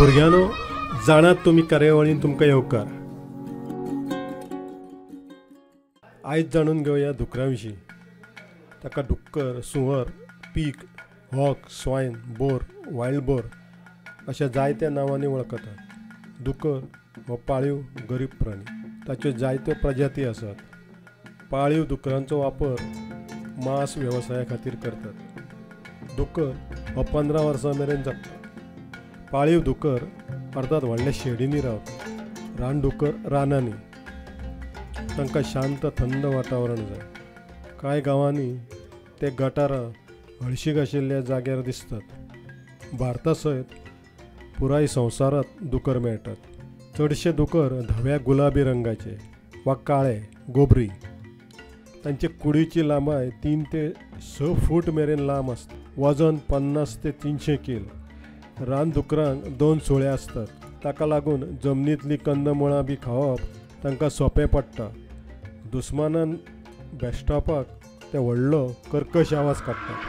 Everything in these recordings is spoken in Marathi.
भुरग्यानो, जाणात तुमी कार्यावळीन तुमकां येवकार. आयज जाणून घेवया दुकरां विशीं. ताका डुक्कर, सुंवर, पीक, हॉक, स्वायन, बोर, वायल्ड बोर अशा जायत्या नांवांनी वळखतात. दुकर हो पाळीव गरीब प्राणी. ताच्यो जायत्यो प्रजाती आसात. पाळीव दुकरांचो वापर मांस वेवसाया खातीर करतात. दुकर हो 15 वर्सां मेरेन जगता. पाळीव दुकर अर्थात व्हडल्या शेडींनी रावतात. रानदुकर रानांनी. तांकां शांत थंड वातावरण जाय. कांय गांवांनी ते गटारां हळशीक आशिल्ल्या जाग्यार दिसतात. भारता सयत पुराय संवसारांत दुकर मेळटात. चडशे दुकर धव्या गुलाबी रंगाचे वा काळे गोबरी. तांचे कुडीची लांबाय 3 ते 6 फूट मेरेन लांब आसता. वजन 50 ते 300 किल. रानदुकरांक 2 सुळे आसतात. ताका लागून जमनींतलीं कंदमुळां बी खावप तांकां सोंपें पडटा. दुस्मानान बेश्टोवपाक ते व्हडलो कर्कश आवाज काडटात.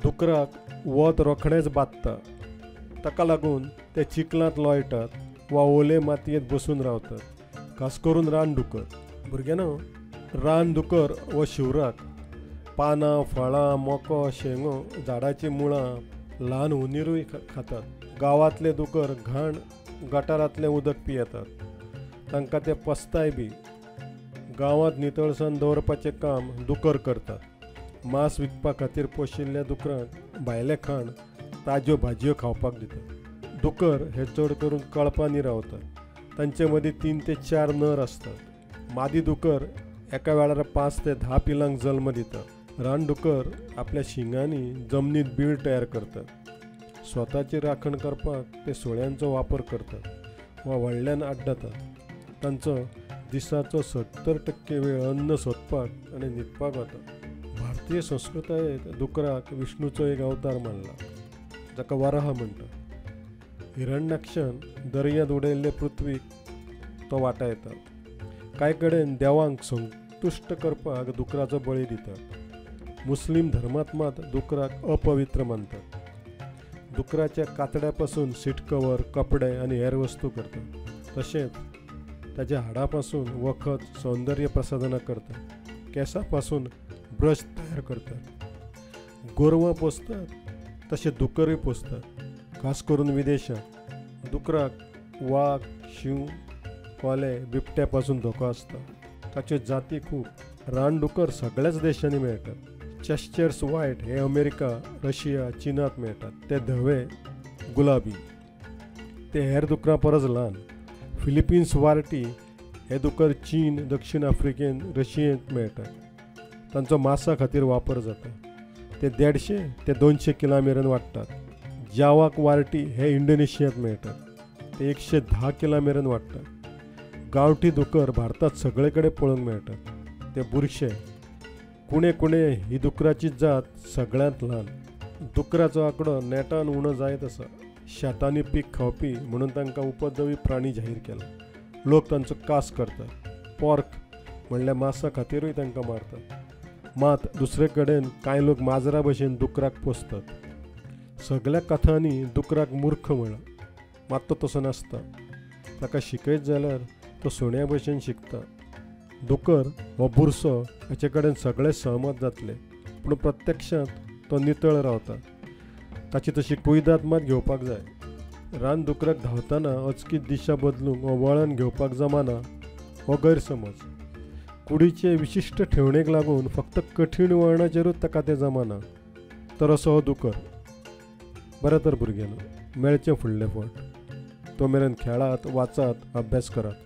दुकराक वत रोखडेंच बादता. ताका लागून ते चिखलांत लोळटात वा ओले मातयेंत बसून रावतात. खास करून रानदुकर. भुरग्यांनो, रानदुकर हो शिवराक पानां, फळां, मोको, शेंगो, झाडाचीं मुळां, ल्हान उंदीरूय खातात. गांवांतले दुकर घाण गटारांतलें उदक पियेतात. तांकां ते पसताय बी. गांवांत नितळसाण दवरपाचें काम दुकर करतात. मांस विकपा खातीर पोशिल्ल्या दुकरांक भायले खाण ताज्यो भाजयो खावपाक दितात. दुकर हे चड करून कळपांनी रावतात. तांचे मदीं 3 ते 4 नर आसतात. मादी दुकर एका वेळार 5 ते 10 पिलांक जल्म दितात. रानदुकर आपल्या शिंगांनी जमनीत बीळ तयार करतात. स्वताची राखण करपाक ते सुळ्यांचो वापर करतात वा व्हडल्यान आड्डतात. तांचो दिसाचो 70% वेळ अन्न सोदपाक आनी न्हिदपाक वता. भारतीय संस्कृतायेंत दुकराक विष्णूचो एक अवतार मानला, जाका वराह म्हणटात. हिरण्याक्षान दर्यांत उडयल्ले पृथ्वीक तो वाटायता. कांय कडेन देवांक संतुश्ट करपाक दुकराचो बळी दितात. मुस्लीम धर्मांत मात दुकराक अपवित्र मानतात. दुकराच्या कातड्या पासून सीट कवर, कपडे आनी हेर वस्तू करतात. तशेंच ताच्या हाडां पासून वखद, सौंदर्य प्रसाधनां करतात. केंसां पासून ब्रश तयार करतात. गोरवां पोसतात तशें दुकरूय पोसतात. खास करून विदेशांत दुकराक वाग, शिव, कोले, बिबट्या पासून धोको आसता. ताच्यो जाती खूब. रानदुकर सगळ्याच देशांनी मेळटात. चेस्चर्स व्हायट हे अमेरिका, रशिया, चीनांत मेळटात. ते धवे गुलाबी. ते हेर दुकरां परस ल्हान. फिलिपिन्स वार्टी हे दुकर चीन, दक्षिण आफ्रिकेन, रशियेंत मेळटात. तांचो मांसा खातीर वापर जाता. ते 150 ते 200 किलां मेरेन वाडटात. जावाक वार्टी हे इंडोनेशियांत मेळटात. ते 110 किलां मेरेन वाडटात. गांवठी दुकर भारतांत सगळे कडेन पळोवंक मेळटात. ते बुरशे. कुणे ही दुकराची जात सगळ्यांत ल्हान. दुकराचो आंकडो नेटान उणो जायत आसा. शेतांनी पीक खावपी म्हणून तांकां उपद्रवी प्राणी जाहीर केला. लोक तांचो कास करतात. पोर्क म्हणल्यार मांसा खातीरूय तांकां मारतात. मात दुसरे कडेन कांय लोक माजरा भशेन दुकराक पोसतात. सगळ्या कथांनी दुकराक मूर्ख म्हणला, मात तो तसो नासता. ताका शिकयत जाल्यार तो सुण्या भशेन शिकता. दुकर हो बुरसो हाचे कडेन सगळे सहमत जातले, पूण प्रत्यक्षांत तो नितळ रावता. ताची तशी कुयदाद मात घेवपाक जाय. रानदुकराक धांवतना अचकीत दिशा बदलूंक वा वळण घेवपाक जमाना हो गैरसमज. कुडीचे विशिश्ट ठेवणेक लागून फक्त कठीण वळणाचेरूच ताका तें जमाना. तर असो हो दुकर. बरें तर भुरग्यांनो, मेळचें फुडले फावट. तो मेरेन खेळात, वाचात, अभ्यास करात.